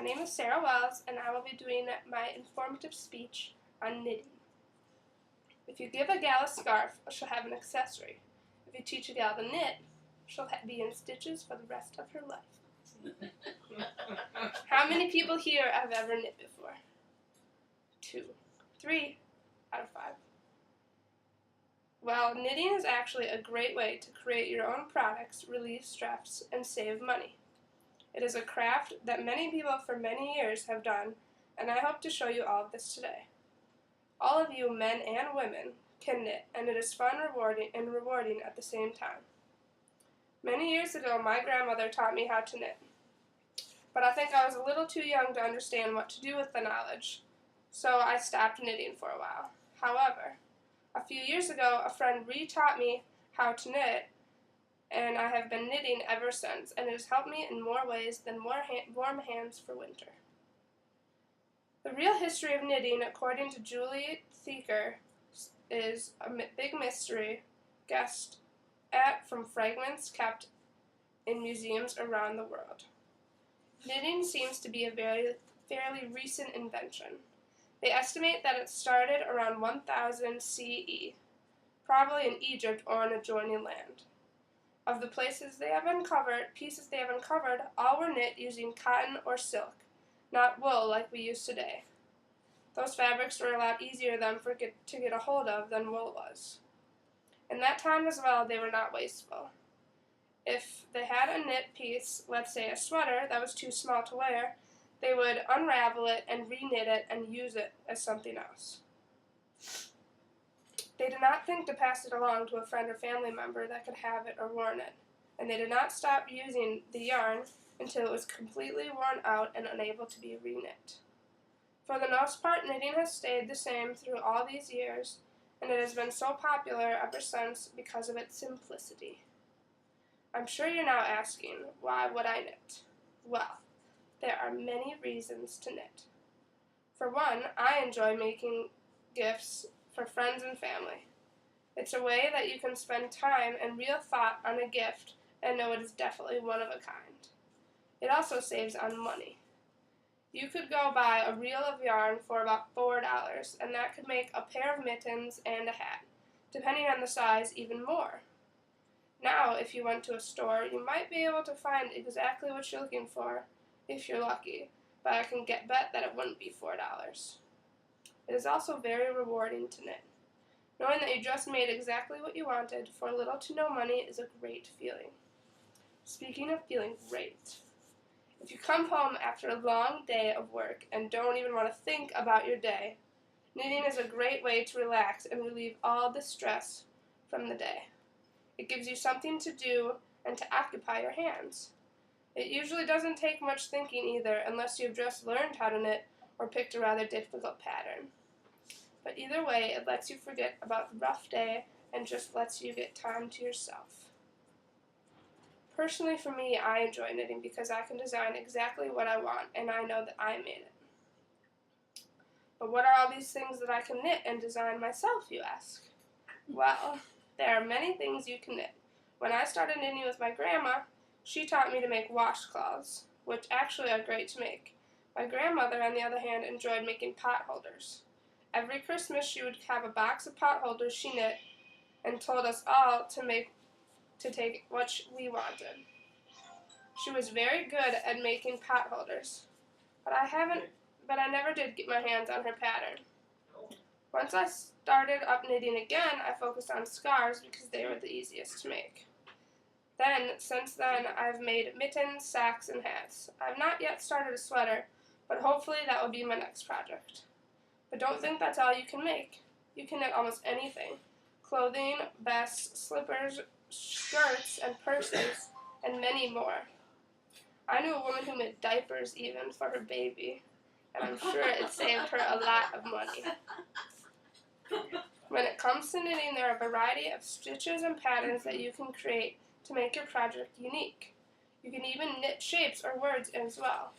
name is Sarah Wells, and I will be doing my informative speech on knitting. If you give a gal a scarf, she'll have an accessory. If you teach a gal to knit, she'll be in stitches for the rest of her life. How many people here have ever knit before? 2, 3 out of 5. Well, knitting is actually a great way to create your own products, relieve stress, and save money. It is a craft that many people for many years have done, and I hope to show you all of this today. All of you, men and women, can knit, and it is fun, rewarding at the same time. Many years ago, my grandmother taught me how to knit, but I think I was a little too young to understand what to do with the knowledge, so I stopped knitting for a while. However, a few years ago, a friend re-taught me how to knit, and I have been knitting ever since, and it has helped me in more ways than warm hands for winter. The real history of knitting, according to Julie Thieker, is a big mystery guessed at from fragments kept in museums around the world. Knitting seems to be a fairly recent invention. They estimate that it started around 1000 CE, probably in Egypt or in adjoining land. Of the pieces they have uncovered, all were knit using cotton or silk, not wool like we use today. Those fabrics were a lot easier to get a hold of than wool was. In that time as well, they were not wasteful. If they had a knit piece, let's say a sweater, that was too small to wear, they would unravel it and re-knit it and use it as something else. They did not think to pass it along to a friend or family member that could have it or worn it, and they did not stop using the yarn until it was completely worn out and unable to be re-knit. For the most part, knitting has stayed the same through all these years, and it has been so popular ever since because of its simplicity. I'm sure you're now asking, why would I knit? Well, there are many reasons to knit. For one, I enjoy making gifts for friends and family. It's a way that you can spend time and real thought on a gift and know it is definitely one of a kind. It also saves on money. You could go buy a reel of yarn for about $4, and that could make a pair of mittens and a hat, depending on the size, even more. Now, if you went to a store, you might be able to find exactly what you're looking for, if you're lucky, but I can bet that it wouldn't be $4. It is also very rewarding to knit. Knowing that you just made exactly what you wanted for little to no money is a great feeling. Speaking of feeling great, if you come home after a long day of work and don't even want to think about your day, knitting is a great way to relax and relieve all the stress from the day. It gives you something to do and to occupy your hands. It usually doesn't take much thinking either, unless you've just learned how to knit or picked a rather difficult pattern. But either way, it lets you forget about the rough day and just lets you get time to yourself. Personally, for me, I enjoy knitting because I can design exactly what I want, and I know that I made it. But what are all these things that I can knit and design myself, you ask? Well, there are many things you can knit. When I started knitting with my grandma, she taught me to make washcloths, which actually are great to make. My grandmother, on the other hand, enjoyed making pot holders. Every Christmas, she would have a box of pot holders she knit and told us all to take what we wanted. She was very good at making pot holders, but I never did get my hands on her pattern. Once I started up knitting again, I focused on scarves because they were the easiest to make. Since then, I've made mittens, sacks, and hats. I've not yet started a sweater, but hopefully that will be my next project. But don't think that's all you can make. You can knit almost anything: clothing, vests, slippers, skirts, and purses, and many more. I knew a woman who made diapers even for her baby, and I'm sure it saved her a lot of money. When it comes to knitting, there are a variety of stitches and patterns that you can create to make your project unique. You can even knit shapes or words as well.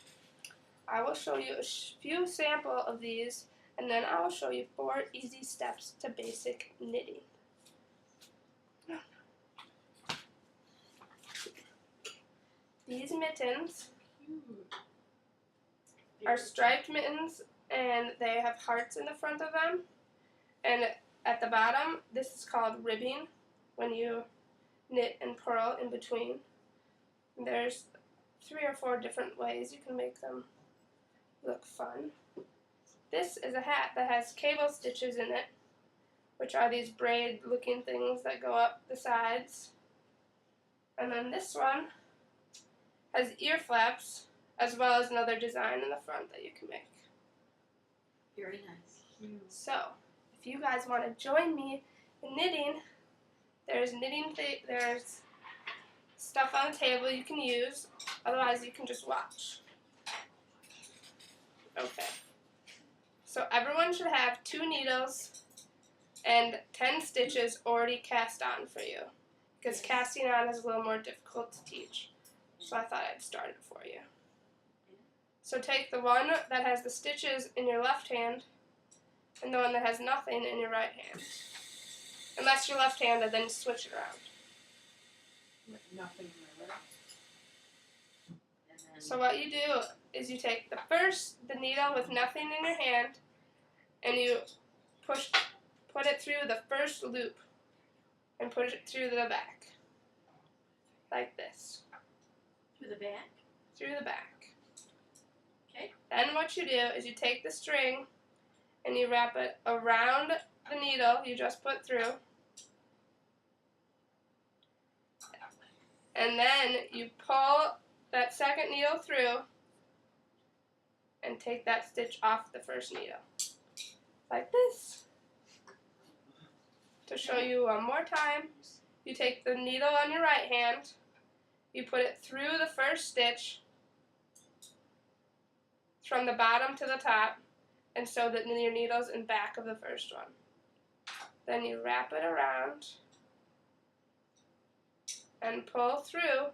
I will show you a few samples of these, and then I will show you 4 easy steps to basic knitting. These mittens are striped mittens, and they have hearts in the front of them. And at the bottom, this is called ribbing, when you knit and purl in between. And there's 3 or 4 different ways you can make them look fun. This is a hat that has cable stitches in it, which are these braid looking things that go up the sides. And then this one has ear flaps, as well as another design in the front that you can make. Very nice. So, if you guys want to join me in knitting, there's there's stuff on the table you can use. Otherwise, you can just watch. Okay. So everyone should have 2 needles and 10 stitches already cast on for you, because casting on is a little more difficult to teach. So I thought I'd start it for you. So take the one that has the stitches in your left hand and the one that has nothing in your right hand. Unless you're left-handed, then switch it around. Nothing in my right. So what you do is you take the needle with nothing in your hand, and you put it through the first loop and push it through the back. Like this. Through the back? Through the back. Okay. Then what you do is you take the string and you wrap it around the needle you just put through. And then you pull that second needle through and take that stitch off the first needle. Like this. To show you one more time, you take the needle on your right hand, you put it through the first stitch from the bottom to the top, and sew that your needle's in back of the first one. Then you wrap it around and pull through,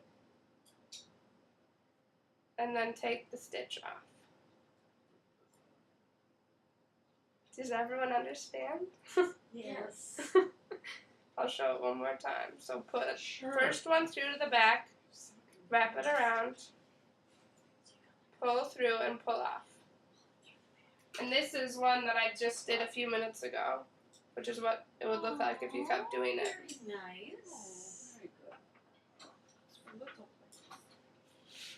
and then take the stitch off. Does everyone understand? Yes. I'll show it one more time. So put the first one through to the back, wrap it around, pull through, and pull off. And this is one that I just did a few minutes ago, which is what it would look like if you kept doing it. Very nice. Very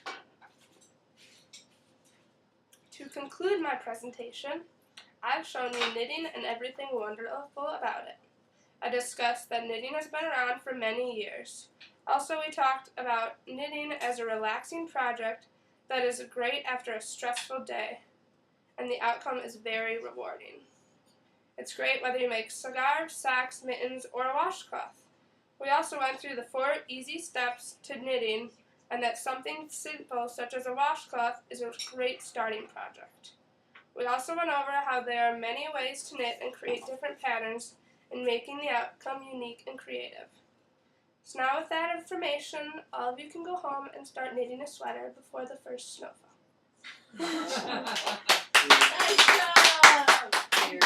good. To conclude my presentation, I've shown you knitting and everything wonderful about it. I discussed that knitting has been around for many years. Also, we talked about knitting as a relaxing project that is great after a stressful day, and the outcome is very rewarding. It's great whether you make scarves, socks, mittens, or a washcloth. We also went through the 4 easy steps to knitting, and that something simple such as a washcloth is a great starting project. We also went over how there are many ways to knit and create different patterns in making the outcome unique and creative. So now with that information, all of you can go home and start knitting a sweater before the first snowfall. Nice job! Very